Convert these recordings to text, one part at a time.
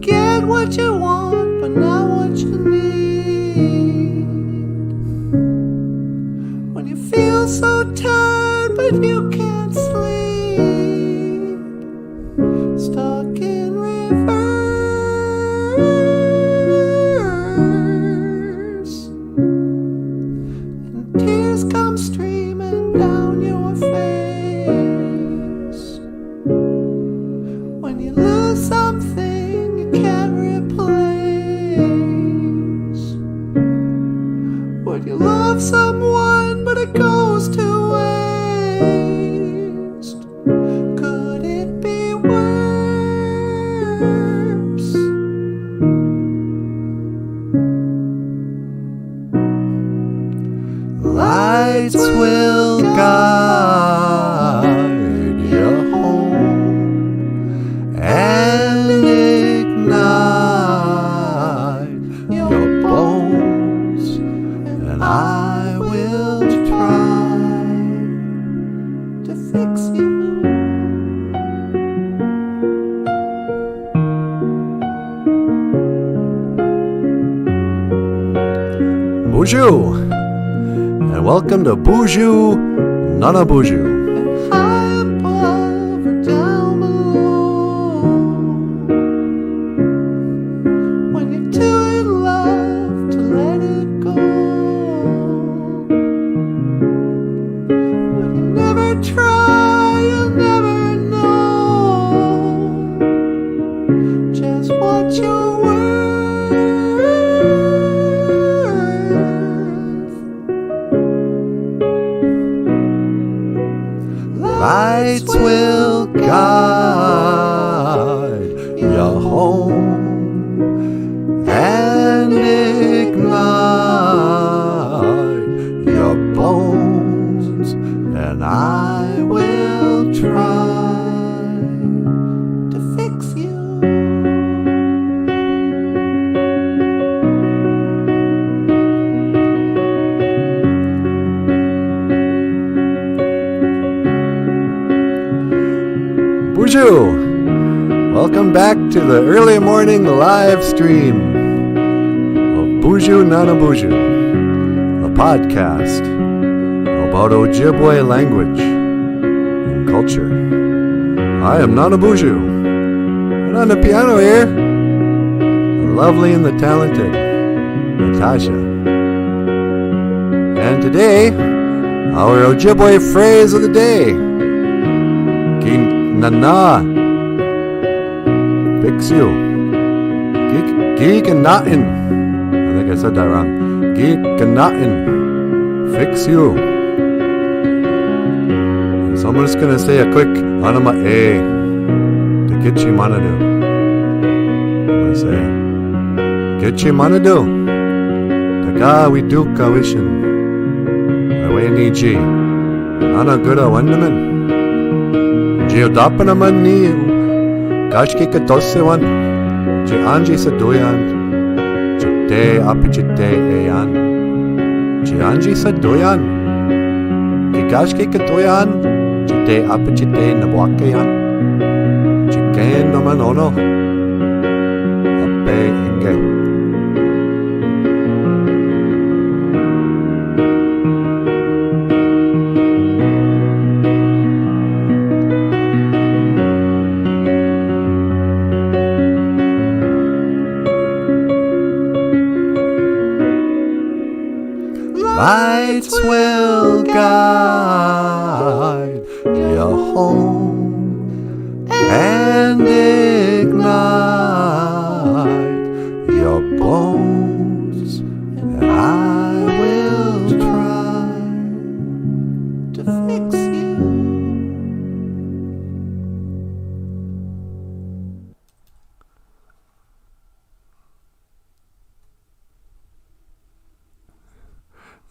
get what you want, but not what you need. When you feel so tired, but you can't sleep. Stuck in reverse. And tears come streaming down your face. When you lose something you can't replace. Would you love someone but it goes to waste? Could it be worse? Lights will guide you home and ignite your bones, and I will try to fix you. Boozhoo, and welcome to Boozhoo Nanaboozhoo. High above or down below. When you're too in love to let it go. When you never try, you'll never know just what you're worth. Lights will guide you home and ignite your bones, and I will try to fix you. Boozhoo! Welcome back to the early morning live stream of Boozhoo Nanaboozhoo, a podcast about Ojibwe language and culture. I am Nanaboozhoo, and on the piano here, the lovely and the talented Natasha. And today, our Ojibwe phrase of the day. Nana, fix you. Geek and notin. I think I said that wrong. Geek and notin, fix you. And so I'm just gonna say a quick anama a to Gitchi Manadu. I'm gonna say Gitchi Manadu. Taka we do kawishin. Away niji. Ana gura wandaman. Geodapa naman ni Kashki Katosewan, Jianji Sadoyan, Jite Apijite Eyan, Jianji Sadoyan, Kikashki Katoyan, Jite Apijite Nabwakayan, Jiken Namanono, Ape Inge. Lights will guide you home and ignite your bones, and I will try to fix you.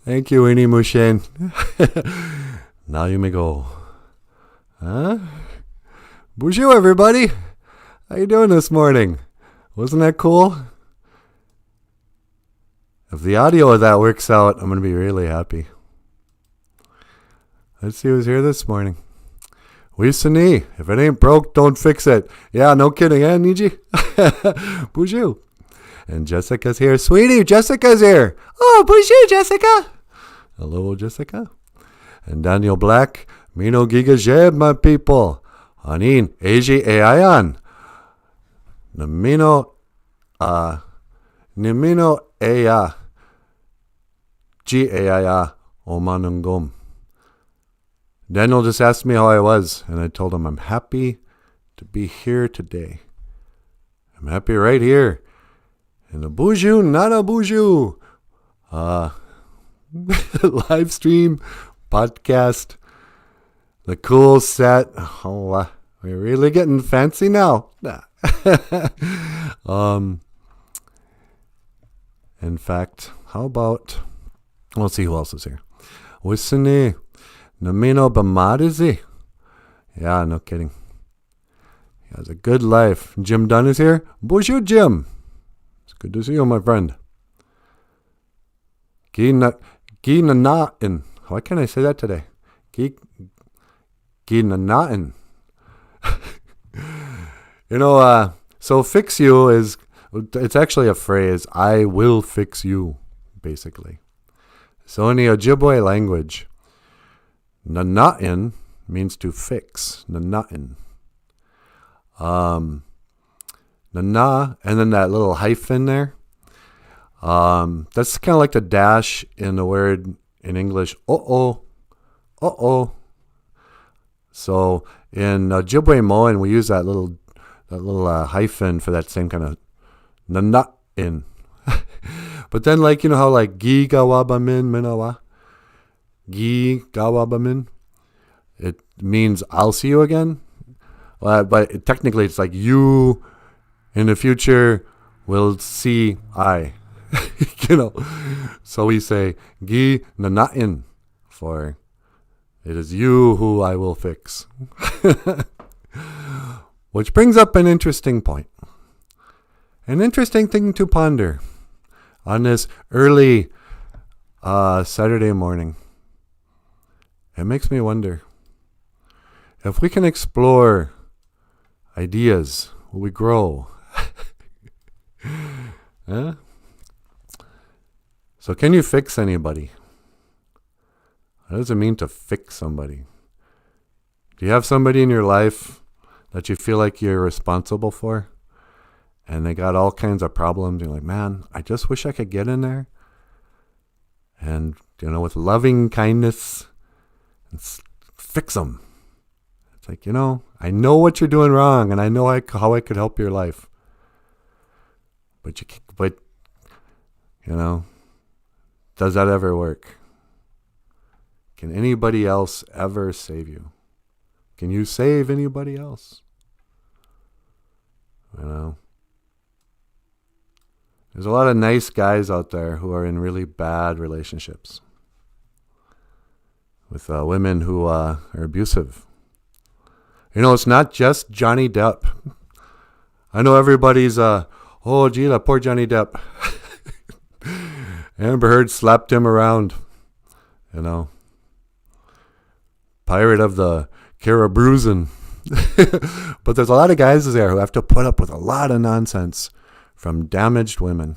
Thank you, Winnie Mushin. Now you may go. Huh? Boozhoo, everybody. How you doing this morning? Wasn't that cool? If the audio of that works out, I'm going to be really happy. Let's see who's here this morning. Wisani, if it ain't broke, don't fix it. Yeah, no kidding, eh, Niji? Boozhoo. And Jessica's here. Sweetie, Jessica's here. Oh, Boozhoo, Jessica. Hello, Jessica. And Daniel Black. Mino Giga Jeb, my people. Anin, Eji Eayan. Namino, Nimino Eya. G Eaya Omanungom. Daniel just asked me how I was, and I told him I'm happy to be here today. I'm happy right here in the Boozhoo Nanaboozhoo live stream podcast. The cool set. Oh, we're really getting fancy now. In fact, how about, let's see who else is here. Wisani. Namino Bamadizi. Yeah, no kidding. He has a good life. Jim Dunn is here. Boozhoo Jim. It's good to see you, my friend. Ginanain. Why can't I say that today? Ginanain. So fix you is, it's actually a phrase. I will fix you, basically. So in the OJIBWE language, Nana'in means to fix. Nana'in. Nana, and then that little hyphen there. That's kind of like the dash in the word in English. Uh-oh. So in OJIBWE Moan, we use that little hyphen for that same kind of nana'in. But then, like, you know how like gi gawabamin minawa? Gi gawabamin, it means I'll see you again. But technically it's like you in the future will see I. So we say gi nana'in, for it is you who I will fix. Which brings up an interesting point. An interesting thing to ponder on this early Saturday morning. It makes me wonder if we can explore ideas, will we grow? Huh? So can you fix anybody? What does it mean to fix somebody? Do you have somebody in your life that you feel like you're responsible for, and they got all kinds of problems? You're like, man, I just wish I could get in there and, with loving kindness, fix them. It's like, I know what you're doing wrong, and I know how I could help your life. But does that ever work? Can anybody else ever save you? Can you save anybody else? There's a lot of nice guys out there who are in really bad relationships with women who are abusive. It's not just Johnny Depp. I know everybody's, oh, gee, that poor Johnny Depp. Amber Heard slapped him around, Pirate of the Caribbean. But there's a lot of guys there who have to put up with a lot of nonsense from damaged women.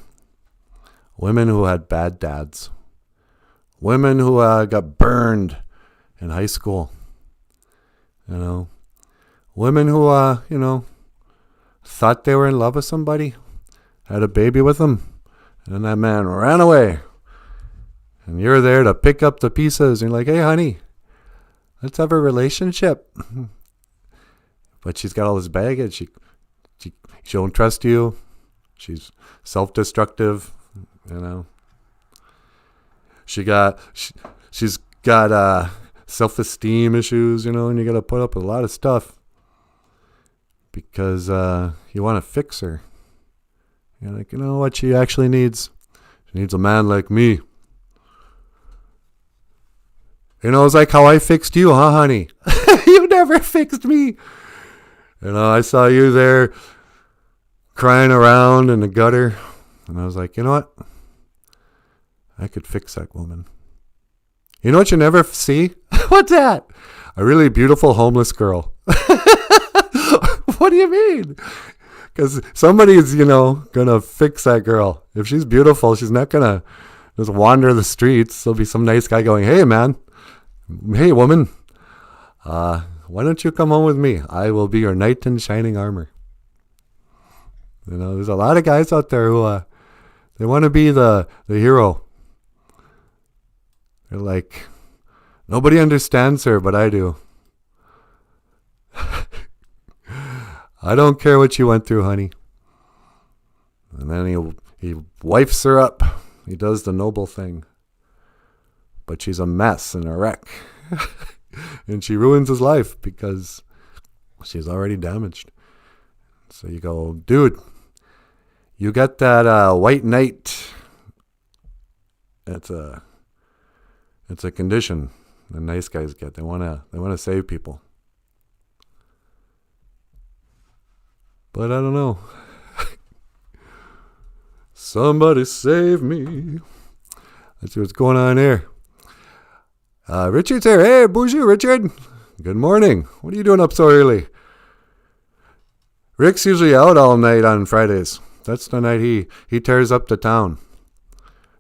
Women who had bad dads. Women who got burned in high school. Women who, thought they were in love with somebody, had a baby with them, and then that man ran away. And you're there to pick up the pieces. And you're like, hey, honey, let's have a relationship. But she's got all this baggage. She don't trust you. She's self-destructive, She's got self-esteem issues, and you got to put up with a lot of stuff because you want to fix her. You're like, what she actually needs? She needs a man like me. It's like how I fixed you, huh, honey? You never fixed me. I saw you there crying around in the gutter, and I was like, you know what? I could fix that woman. You know what you never see? What's that? a really beautiful homeless girl. What do you mean? Because somebody's, gonna fix that girl. If she's beautiful, she's not gonna just wander the streets. There'll be some nice guy going, hey, man. Hey, woman. Why don't you come home with me? I will be your knight in shining armor. There's a lot of guys out there who they want to be the hero. They're like, nobody understands her, but I do. I don't care what you went through, honey. And then he wifes her up. He does the noble thing. But she's a mess and a wreck. And she ruins his life because she's already damaged. So you go, dude, you got that white knight. It's a condition the nice guys get. They wanna save people. But I don't know. Somebody save me. Let's see what's going on here. Richard's here. Hey, Boozhoo, Richard. Good morning. What are you doing up so early? Rick's usually out all night on Fridays. That's the night he tears up the town.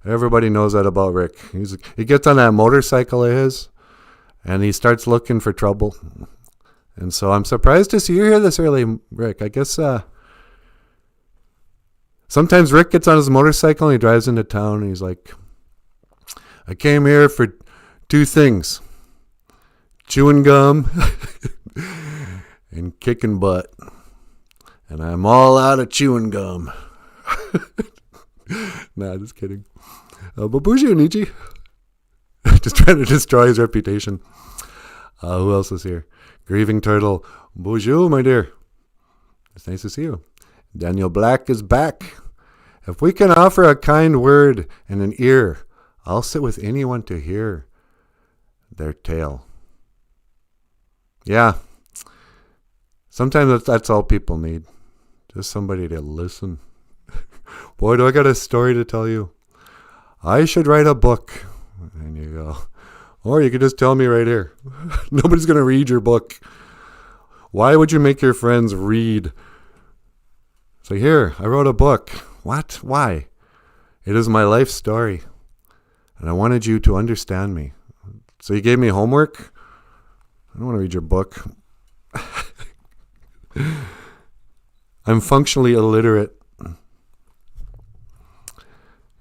Everybody knows that about Rick. He gets on that motorcycle of his, and he starts looking for trouble. And so I'm surprised to see you here this early, Rick. I guess sometimes Rick gets on his motorcycle and he drives into town and he's like, I came here for 2 things. Chewing gum and kicking butt. And I'm all out of chewing gum. Nah, just kidding. But Boozhoo, Nietzsche. Just trying to destroy his reputation. Who else is here? Grieving Turtle. Boozhoo, my dear. It's nice to see you. Daniel Black is back. If we can offer a kind word and an ear, I'll sit with anyone to hear their tale. Yeah. Sometimes that's all people need. Just somebody to listen. Boy, do I got a story to tell you. I should write a book. And you go, or you could just tell me right here. Nobody's going to read your book. Why would you make your friends read? So here, I wrote a book. What? Why? It is my life story. And I wanted you to understand me. So you gave me homework? I don't want to read your book. I'm functionally illiterate.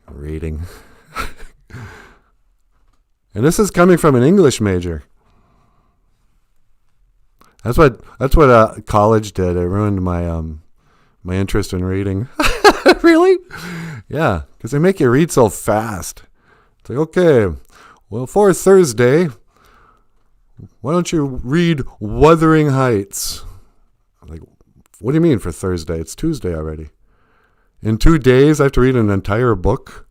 Reading. And this is coming from an English major. That's what college did. It ruined my my interest in reading. Really? Yeah, because they make you read so fast. It's like, okay, well, for Thursday, why don't you read Wuthering Heights? I'm like, what do you mean for Thursday? It's Tuesday already. In 2 days, I have to read an entire book?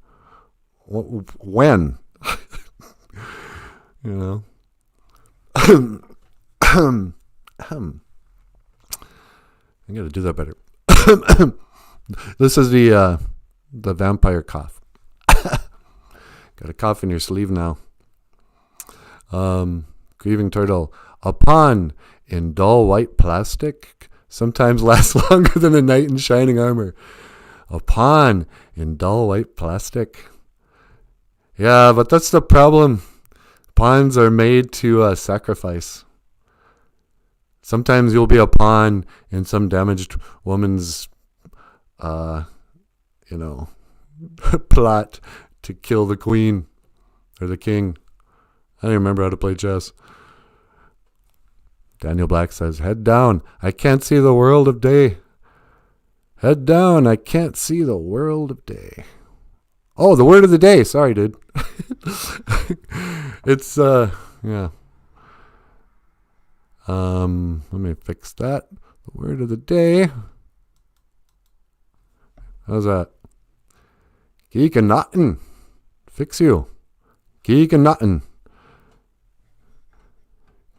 When? You know? I got to do that better. This is the vampire cough. Got a cough in your sleeve now. Grieving Turtle. A pawn in dull white plastic sometimes lasts longer than a knight in shining armor. A pawn in dull white plastic. Yeah, but that's the problem. Pawns are made to sacrifice. Sometimes you'll be a pawn in some damaged woman's, plot to kill the queen or the king. I don't remember how to play chess. Daniel Black says, head down. I can't see the world of day. Head down. I can't see the world of day. Oh, the word of the day. Sorry, dude. It's, yeah. Let me fix that. The word of the day. How's that? Geek and Notten. Fix you. Geek and Notten.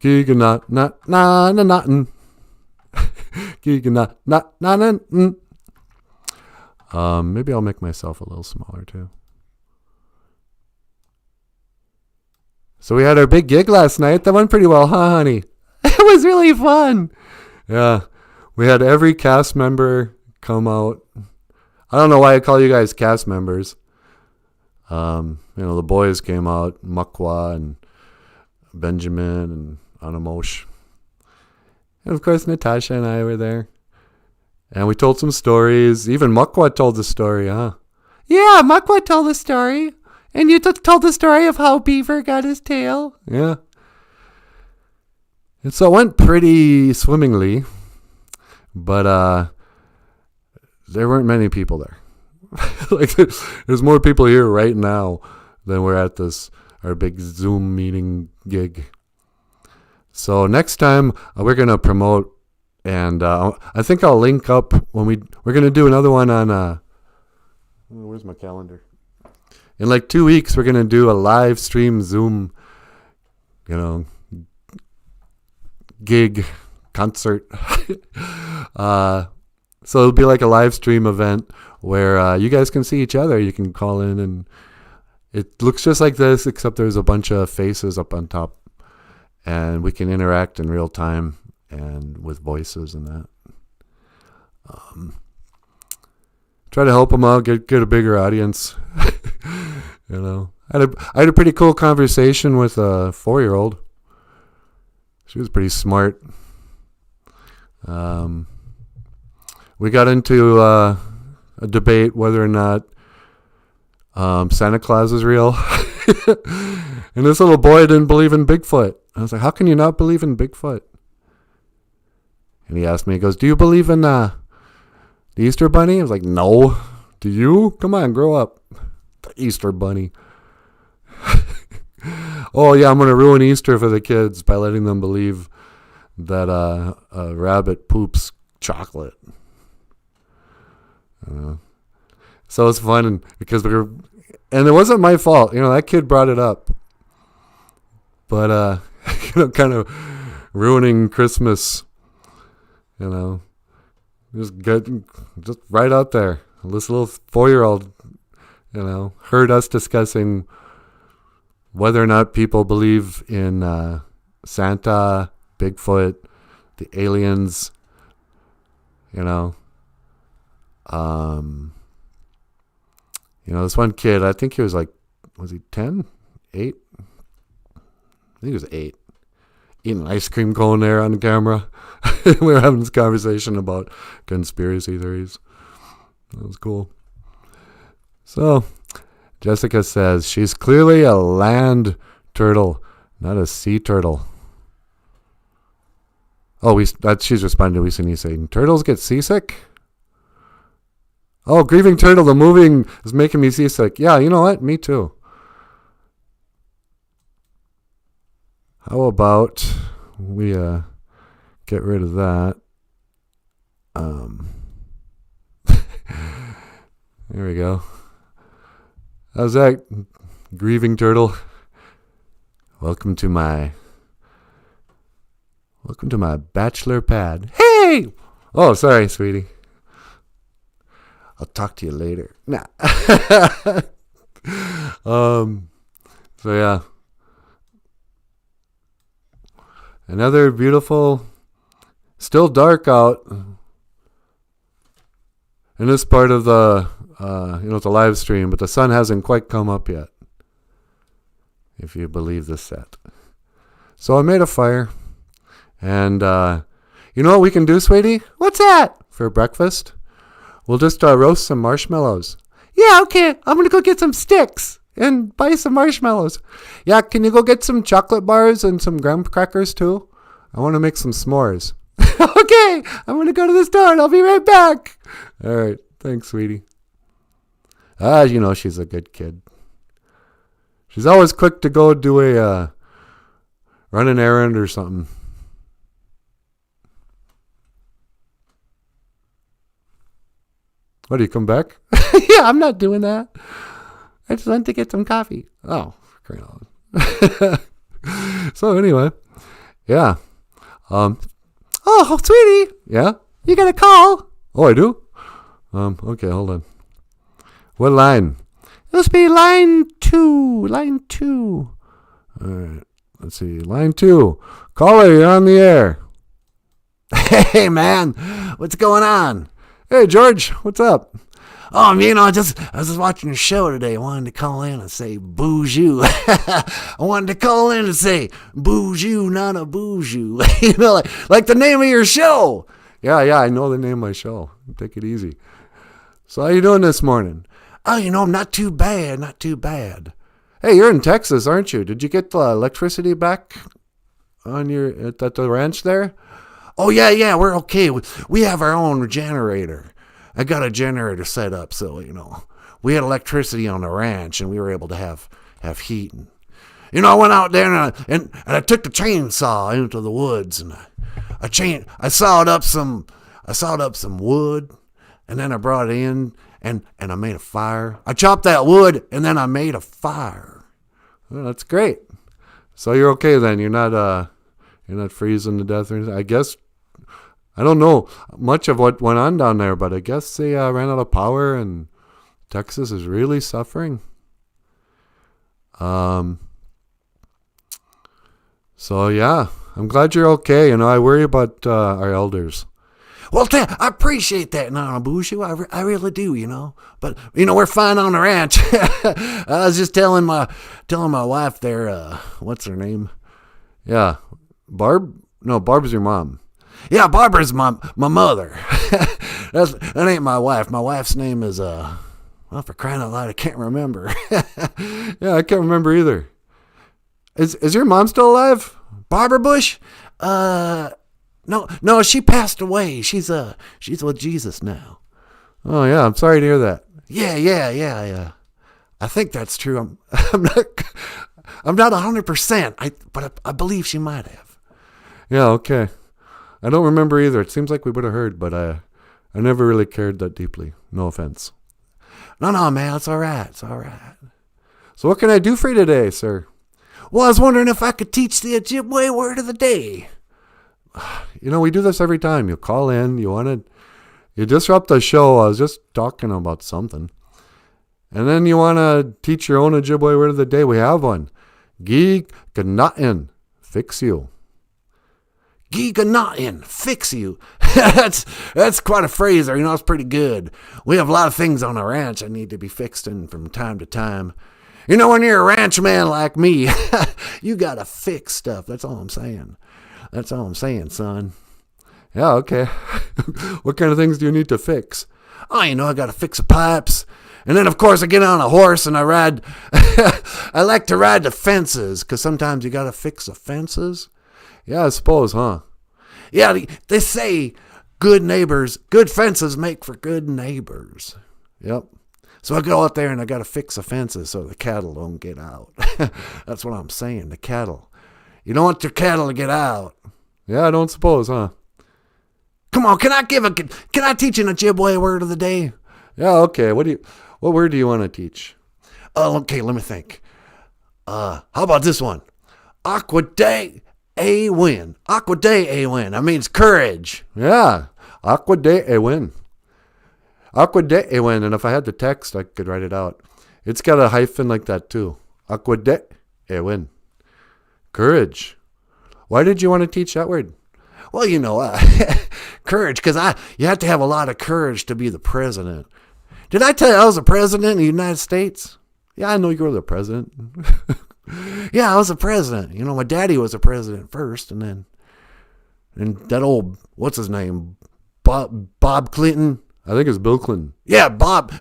Geek and Notten. Geek and Notten. Maybe I'll make myself a little smaller too. So we had our big gig last night. That went pretty well, huh, honey? It was really fun. Yeah. We had every cast member come out. I don't know why I call you guys cast members. The boys came out, Mukwa and Benjamin and Anamosh. And of course, Natasha and I were there. And we told some stories. Even Mukwa told the story, huh? Yeah, Mukwa told the story. And you told the story of how Beaver got his tail. Yeah. And so it went pretty swimmingly. But there weren't many people there. Like there's more people here right now than we're at our big Zoom meeting gig. So next time we're gonna promote, and I think I'll link up when we're gonna do another one on. Where's my calendar? In like 2 weeks, we're gonna do a live stream Zoom, gig concert. So it'll be like a live stream event where you guys can see each other. You can call in, and it looks just like this, except there's a bunch of faces up on top, and we can interact in real time and with voices and that. Try to help them out, get a bigger audience. I had a pretty cool conversation with a 4-year-old. She was pretty smart. We got into a debate whether or not Santa Claus is real. And this little boy didn't believe in Bigfoot. I was like, how can you not believe in Bigfoot? And he asked me, he goes, do you believe in the Easter Bunny? I was like, no. Do you? Come on, grow up. The Easter Bunny. Oh, yeah, I'm going to ruin Easter for the kids by letting them believe that a rabbit poops chocolate. So it's fun because and it wasn't my fault. That kid brought it up. But, kind of ruining Christmas, just right out there. This little 4-year-old, heard us discussing whether or not people believe in Santa, Bigfoot, the aliens, this one kid, I think he was was he 10? 8? I think he was 8. Eating an ice cream cone there on the camera. We were having this conversation about conspiracy theories. That was cool. So, Jessica says, she's clearly a land turtle, not a sea turtle. Oh, she's responding to Wisini saying, turtles get seasick? Oh, Grieving Turtle, the movie is making me seasick. Yeah, you know what? Me too. How about we get rid of that? There we go. How's that, Grieving Turtle? Welcome to my bachelor pad. Hey! Oh, sorry, sweetie. I'll talk to you later. Nah. So yeah. Another beautiful, still dark out in this part of the, it's a live stream, but the sun hasn't quite come up yet, if you believe the set. So I made a fire, and you know what we can do, sweetie? What's that? For breakfast? We'll just roast some marshmallows. Yeah, okay. I'm going to go get some sticks and buy some marshmallows. Yeah, can you go get some chocolate bars and some graham crackers too? I want to make some s'mores. Okay, I'm going to go to the store and I'll be right back. All right. Thanks, sweetie. She's a good kid. She's always quick to go do run an errand or something. What, do you come back? Yeah, I'm not doing that. I just went to get some coffee. Oh, great. So anyway, yeah. Oh, sweetie. Yeah? You got a call. Oh, I do? Okay, hold on. What line? It must be line 2. Line 2. All right. Let's see. Line 2. Caller, you're on the air. Hey, man, what's going on? Hey, George. What's up? Oh, I was just watching your show today. I wanted to call in and say Boozhoo. I wanted to call in and say Boozhoo Nanaboozhoo. like the name of your show. Yeah, I know the name of my show. Take it easy. So how you doing this morning? Oh, not too bad, not too bad. Hey, you're in Texas, aren't you? Did you get the electricity back on at the ranch there? Oh, yeah, we're okay. We have our own generator. I got a generator set up, so, we had electricity on the ranch, and we were able to have heat. And, I went out there, and I took the chainsaw into the woods, and I sawed up some wood, and then I brought it in, and I made a fire. I chopped that wood, and then I made a fire. Well, that's great. So you're okay then? You're not freezing to death or anything? I guess, I don't know much of what went on down there, but I guess they ran out of power, and Texas is really suffering. So yeah, I'm glad you're okay. I worry about our elders. Well, I appreciate that, Nanaboozhoo. I really do, But we're fine on the ranch. I was just telling my wife there. What's her name? Yeah, Barb. No, Barb's your mom. Yeah, Barbara's my mother. That ain't my wife. My wife's name is well, for crying out loud, I can't remember. Yeah, I can't remember either. Is your mom still alive? Barbara Bush? No, she passed away. She's with Jesus now. Oh yeah, I'm sorry to hear that. Yeah. I think that's true. I'm not 100%. But I believe she might have. Yeah, okay. I don't remember either. It seems like we would have heard, but I never really cared that deeply. No offense. No, man, it's all right. It's all right. So what can I do for you today, sir? Well, I was wondering if I could teach the Ojibwe word of the day. We do this every time. You call in, you disrupt the show. I was just talking about something. And then you want to teach your own Ojibwe word of the day. We have one. Gi ganatin, fix you. Gi ganatin, fix you. That's quite a phrase there. It's pretty good. We have a lot of things on our ranch that need to be fixed in from time to time. When you're a ranch man like me, you got to fix stuff. That's all I'm saying. That's all I'm saying, son. Yeah, okay. What kind of things do you need to fix? Oh, I got to fix the pipes. And then, of course, I get on a horse and I ride. I like to ride the fences because sometimes you got to fix the fences. Yeah, I suppose, huh? Yeah, they say good fences make for good neighbors. Yep. So I go out there and I got to fix the fences so the cattle don't get out. That's what I'm saying, the cattle. You don't want your cattle to get out. Yeah, I don't suppose, huh? Come on, can I teach an Ojibwe word of the day? Yeah, okay. What word do you want to teach? Oh, okay, let me think. How about this one? Aqua de a win. Aqua de a win. That means courage. Yeah. Aqua de a win. Aqua de a win. And if I had the text, I could write it out. It's got a hyphen like that too. Aqua de a win. Courage. Why did you want to teach that word? Well, courage, because you have to have a lot of courage to be the president. Did I tell you I was the president of the United States? Yeah, I know you were the president. Yeah, I was the president. My daddy was the president first, and that old, what's his name, Bob Clinton? I think it's Bill Clinton. Yeah,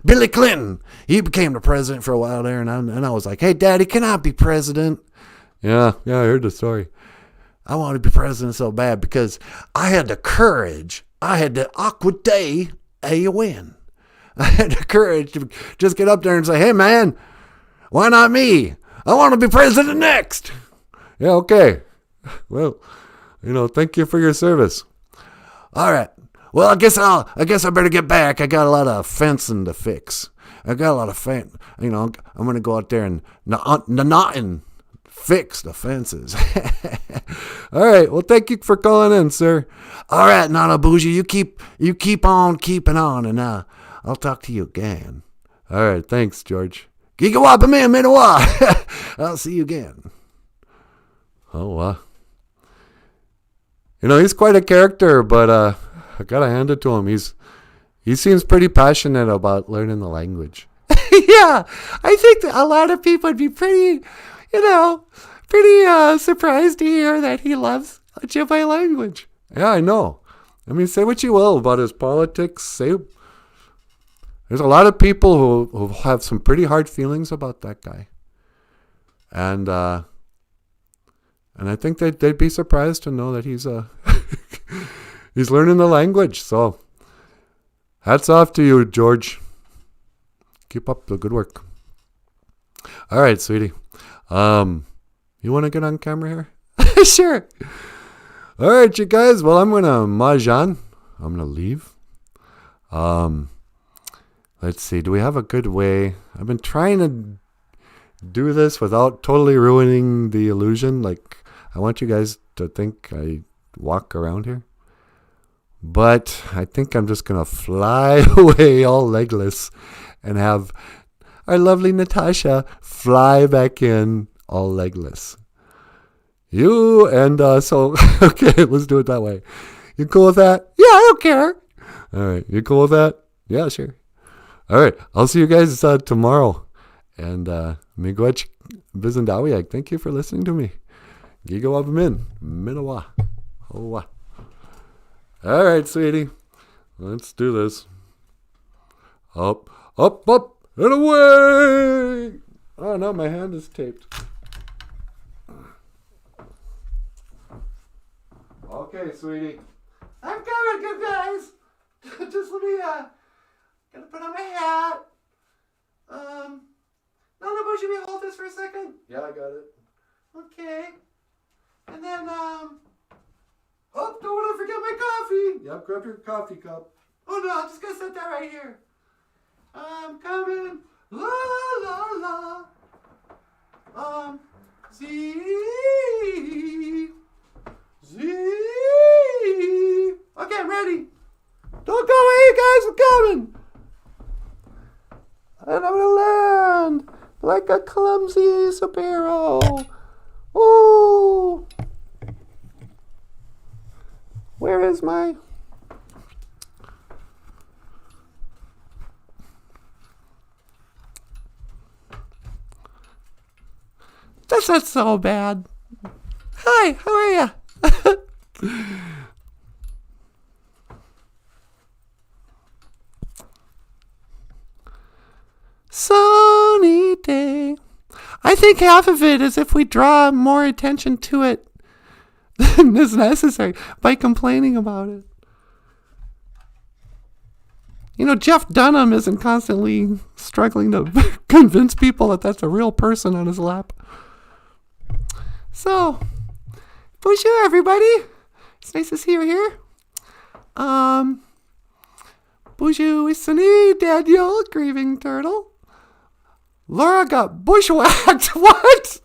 Billy Clinton. He became the president for a while there, and I was like, hey, Daddy, can I be president? Yeah, I heard the story. I wanted to be president so bad because I had the courage. I had the aqua de a win. I had the courage to just get up there and say, hey, man, why not me? I want to be president next. Yeah, okay. Well, thank you for your service. All right. Well, I guess I better get back. I got a lot of fencing to fix. I'm going to go out there and fix the fences. All right. Well, thank you for calling in, sir. All right, Nanaboozhoo, you keep on keeping on, and I'll talk to you again. All right. Thanks, George. GOFUNDME. I'll see you again. Oh, he's quite a character, but I gotta hand it to him. He seems pretty passionate about learning the language. Yeah, I think that a lot of people would be pretty surprised to hear that he loves Ojibwe language. Yeah, I know. I mean, say what you will about his politics. There's a lot of people who have some pretty hard feelings about that guy. And I think they'd be surprised to know that he's he's learning the language. So hats off to you, George. Keep up the good work. All right, sweetie. You want to get on camera here? Sure. All right, you guys. Well, I'm going to mahjong. I'm going to leave. Let's see. Do we have a good way? I've been trying to do this without totally ruining the illusion. Like, I want you guys to think I walk around here. But I think I'm just going to fly away all legless and have our lovely Natasha fly back in all legless. Okay, let's do it that way. You cool with that? Yeah, I don't care. All right, you cool with that? Yeah, sure. All right, I'll see you guys tomorrow. And miigwech bizendawiag. Thank you for listening to me. GOFUNDME. Minawa. Hoa. All right, sweetie. Let's do this. Up, up, up, and away. Oh, no, my hand is taped. Okay, sweetie. I'm coming, good guys. Just let me, gonna put on my hat. Nanaboozhoo, should we hold this for a second? Yeah, I got it. Okay. And then, don't want to forget my coffee. Yep, grab your coffee cup. Oh no, I'm just gonna set that right here. I'm coming. La, la, la. Z. Okay, I'm ready. Don't go away, guys. I'm coming. And I'm gonna land like a clumsy sparrow. Oh, where is my? That's not so bad. Hi, how are ya? Sunny day. I think half of it is if we draw more attention to it than is necessary by complaining about it. Jeff Dunham isn't constantly struggling to convince people that that's a real person on his lap. So, Boozhoo, everybody. It's nice to see you here. Boozhoo Isani, Daniel, grieving turtle. Laura got bushwhacked. What?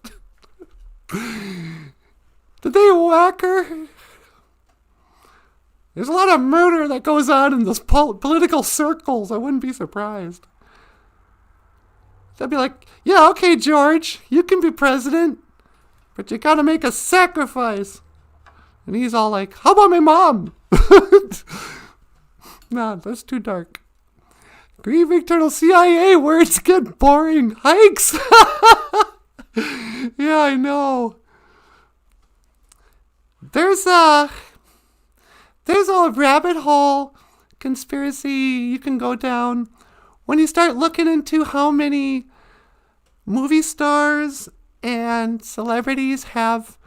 Did they whack her? There's a lot of murder that goes on in those political circles. I wouldn't be surprised. They'd be like, yeah, okay, George, you can be president, but you gotta make a sacrifice. And he's all like, how about my mom? Nah, that's too dark. Grieving turtle CIA words get boring. Hikes. Yeah, I know. There's a rabbit hole conspiracy you can go down when you start looking into how many movie stars and celebrities have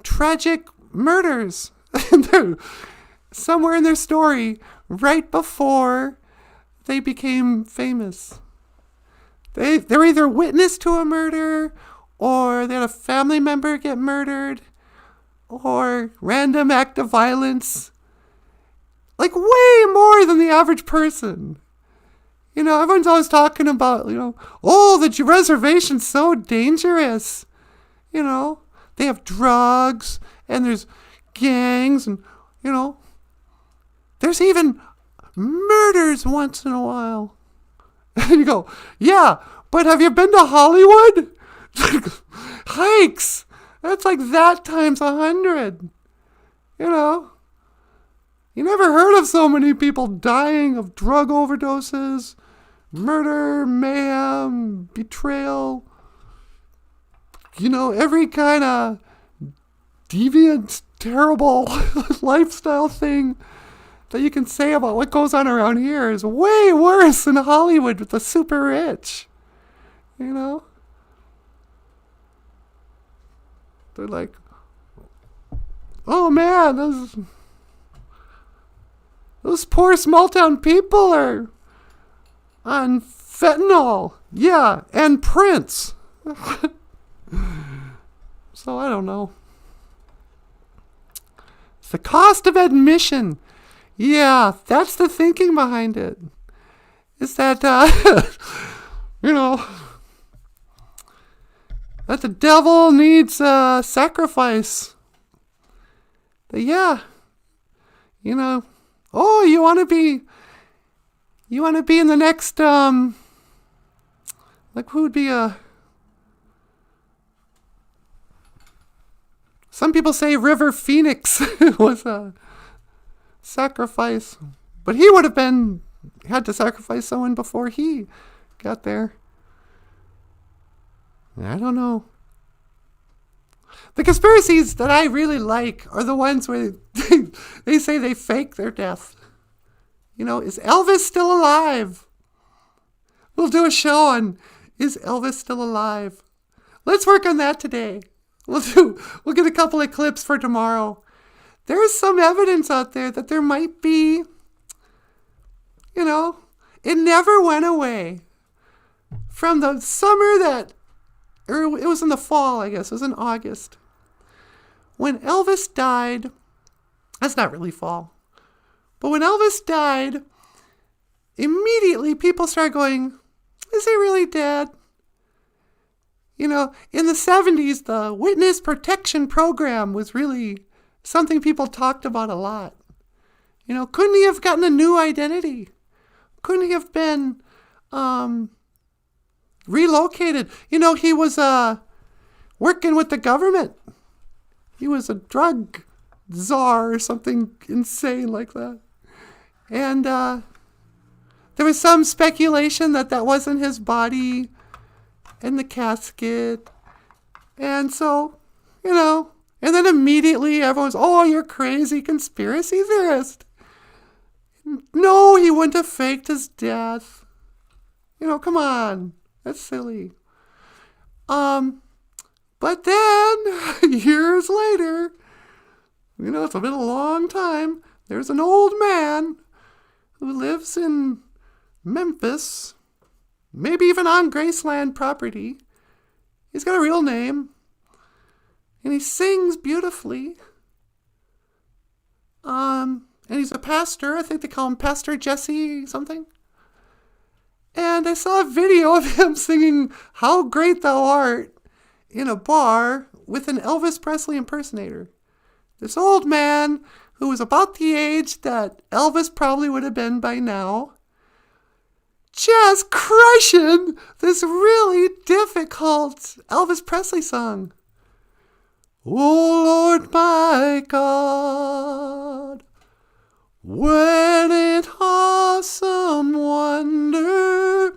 tragic murders somewhere in their story right before they became famous. They're either witness to a murder, or they had a family member get murdered, or random act of violence. Like way more than the average person. Everyone's always talking about, the reservation's so dangerous. They have drugs, and there's gangs, and, there's even murders once in a while. And you go, yeah, but have you been to Hollywood? Hikes. That's like that times 100. You know? You never heard of so many people dying of drug overdoses, murder, mayhem, betrayal. You know, every kind of deviant, terrible lifestyle thing that you can say about what goes on around here is way worse in Hollywood with the super rich. You know? They're like, oh man, those poor small town people are on fentanyl. Yeah, and Prince. So I don't know. It's the cost of admission. Yeah, that's the thinking behind it. Is that, you know, that the devil needs sacrifice. But yeah, you know, oh, you want to be in the next, like who would be some people say River Phoenix was a sacrifice, but he would have had to sacrifice someone before he got there. I don't know. The conspiracies that I really like are the ones where they say they fake their death. You know, is Elvis still alive? We'll do a show on, is Elvis still alive? Let's work on that today. We'll get a couple of clips for tomorrow. There's some evidence out there that there might be, you know, it never went away. From the summer or it was in the fall, I guess, it was in August. When Elvis died, that's not really fall, but when Elvis died, immediately people started going, is he really dead? You know, in the 70s, the Witness Protection Program was really something people talked about a lot. You know, couldn't he have gotten a new identity? Couldn't he have been relocated? You know, he was working with the government. He was a drug czar or something insane like that. And there was some speculation that wasn't his body in the casket. And so, you know, and then immediately everyone's, oh, you're crazy conspiracy theorist. No, he wouldn't have faked his death. You know, come on. That's silly. But then, years later, you know, it's been a long time, there's an old man who lives in Memphis, maybe even on Graceland property. He's got a real name. And he sings beautifully. And he's a pastor. I think they call him Pastor Jesse something. And I saw a video of him singing How Great Thou Art in a bar with an Elvis Presley impersonator. This old man who was about the age that Elvis probably would have been by now, just crushing this really difficult Elvis Presley song. Oh Lord my God, when in awesome wonder.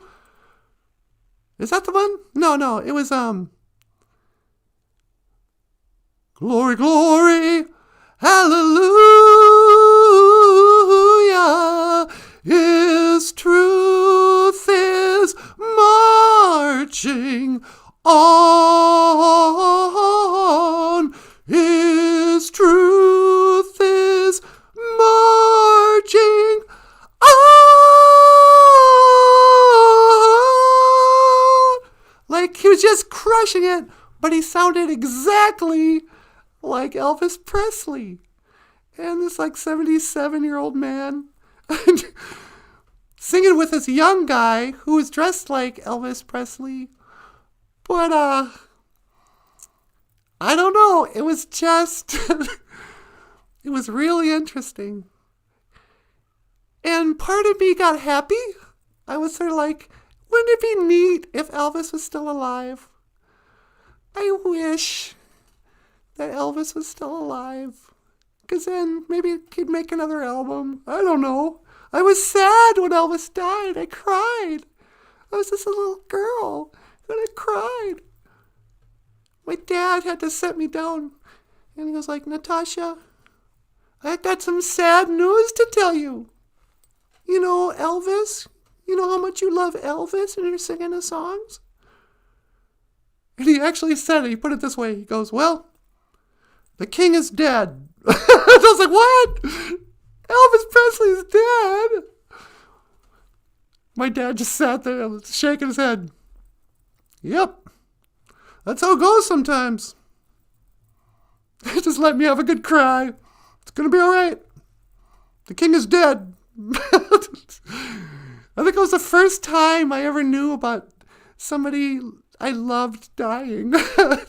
Is that the one? No, it was glory, glory, hallelujah, His truth is marching on. His truth is marching on. Like he was just crushing it, but he sounded exactly like Elvis Presley. And this like 77-year-old man singing with this young guy who was dressed like Elvis Presley. But, I don't know. It was just, it was really interesting. And part of me got happy. I was sort of like, wouldn't it be neat if Elvis was still alive? I wish that Elvis was still alive. Because then maybe he'd make another album. I don't know. I was sad when Elvis died. I cried. I was just a little girl, and I cried. My dad had to set me down, and he was like, Natasha, I got some sad news to tell you. You know Elvis? You know how much you love Elvis and you're singing his songs? And he actually said it. He put it this way. He goes, well, the king is dead. I was like, what? Elvis Presley's dead? My dad just sat there shaking his head. Yep. That's how it goes sometimes. Just let me have a good cry. It's going to be all right. The king is dead. I think it was the first time I ever knew about somebody I loved dying. I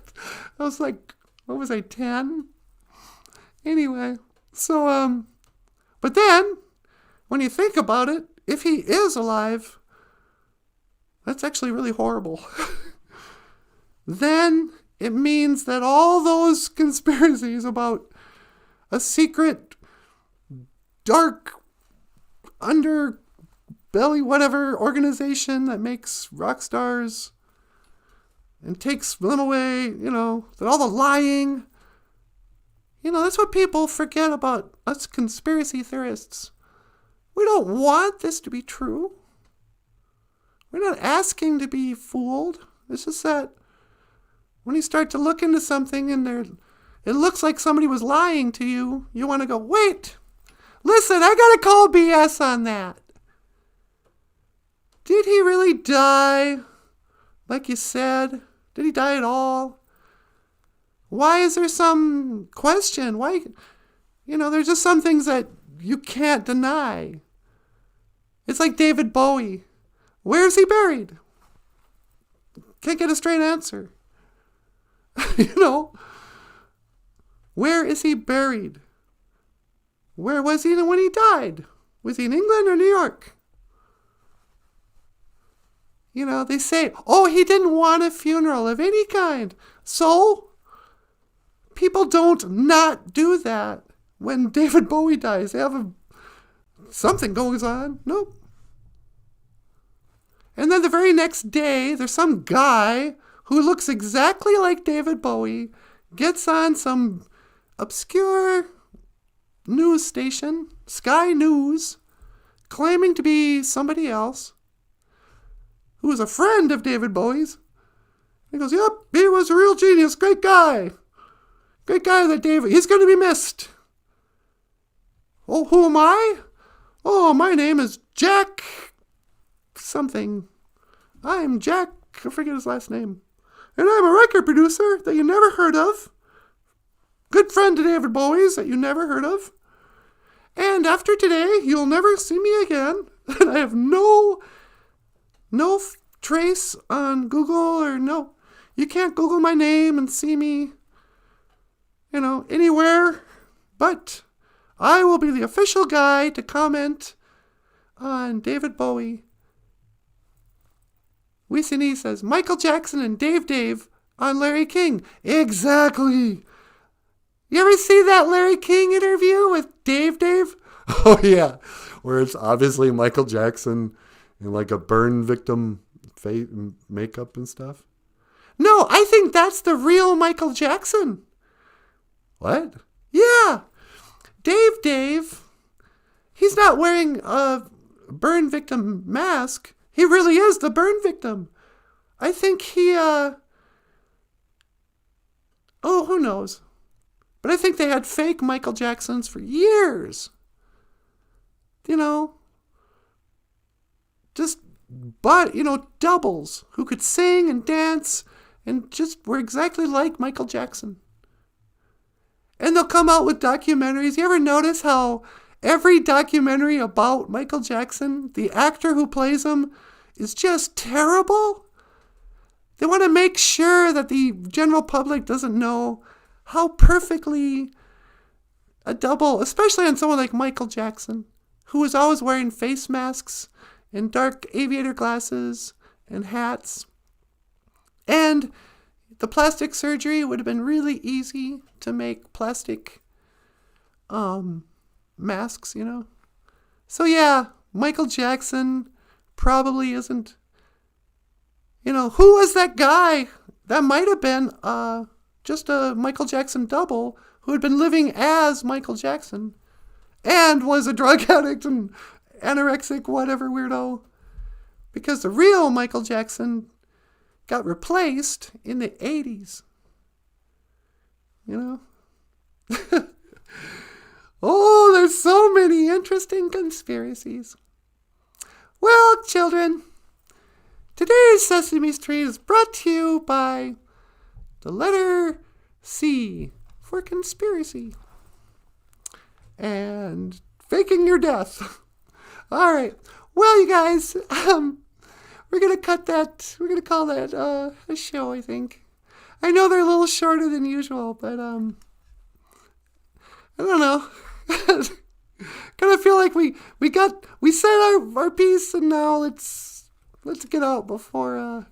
was like, what was I, 10? Anyway, so, but then, when you think about it, if he is alive, that's actually really horrible. Then it means that all those conspiracies about a secret, dark, underbelly, whatever organization that makes rock stars and takes them away, that all the lying, that's what people forget about us conspiracy theorists. We don't want this to be true. We're not asking to be fooled. It's just that when you start to look into something and it looks like somebody was lying to you, you want to go, wait, listen, I got to call BS on that. Did he really die like you said? Did he die at all? Why is there some question? Why, there's just some things that you can't deny. It's like David Bowie. Where's he buried? Can't get a straight answer. Where is he buried? Where was he when he died? Was he in England or New York? They say, oh, he didn't want a funeral of any kind. So, people don't not do that when David Bowie dies. They have something goes on. Nope. And then the very next day, there's some guy who looks exactly like David Bowie, gets on some obscure news station, Sky News, claiming to be somebody else, who was a friend of David Bowie's. He goes, yep, he was a real genius, great guy. Great guy, that David. He's going to be missed. Oh, who am I? Oh, my name is Jack something. I'm Jack, I forget his last name. And I'm a record producer that you never heard of. Good friend to David Bowie's that you never heard of. And after today, you'll never see me again. And I have no trace on Google or no. You can't Google my name and see me, anywhere. But I will be the official guy to comment on David Bowie. Weesenie says, Michael Jackson and Dave on Larry King. Exactly. You ever see that Larry King interview with Dave? Oh, yeah. Where it's obviously Michael Jackson in like a burn victim makeup and stuff. No, I think that's the real Michael Jackson. What? Yeah. Dave, he's not wearing a burn victim mask. He really is the burn victim. I think he, who knows? But I think they had fake Michael Jacksons for years. Doubles who could sing and dance and just were exactly like Michael Jackson. And they'll come out with documentaries. You ever notice how every documentary about Michael Jackson, the actor who plays him, is just terrible? They want to make sure that the general public doesn't know how perfectly a double, especially on someone like Michael Jackson, who was always wearing face masks and dark aviator glasses and hats. And the plastic surgery would have been really easy to make plastic masks, you know. So yeah, Michael Jackson probably isn't. You know, who was that guy? That might have been just a Michael Jackson double who had been living as Michael Jackson and was a drug addict and anorexic, whatever weirdo. Because the real Michael Jackson got replaced in the 80s. You know? Oh, there's so many interesting conspiracies. Well, children, today's Sesame Street is brought to you by the letter C for conspiracy and faking your death. All right. Well, you guys, we're going to cut that. We're going to call that a show, I think. I know they're a little shorter than usual, but I don't know. Kind of feel like we said our piece, and now let's get out before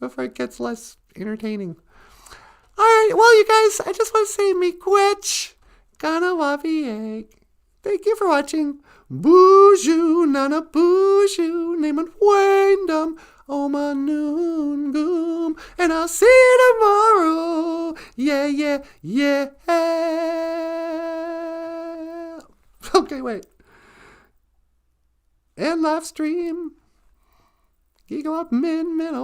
it gets less entertaining. All right, well, you guys, I just want to say miigwech, Nanaboozhoo. Thank you for watching. Boozhoo Nanaboozhoo, name and Wyndham, Oma Noon Goom, and I'll see you tomorrow. Yeah, yeah, yeah. Okay, wait. And live stream. Gigo up min min.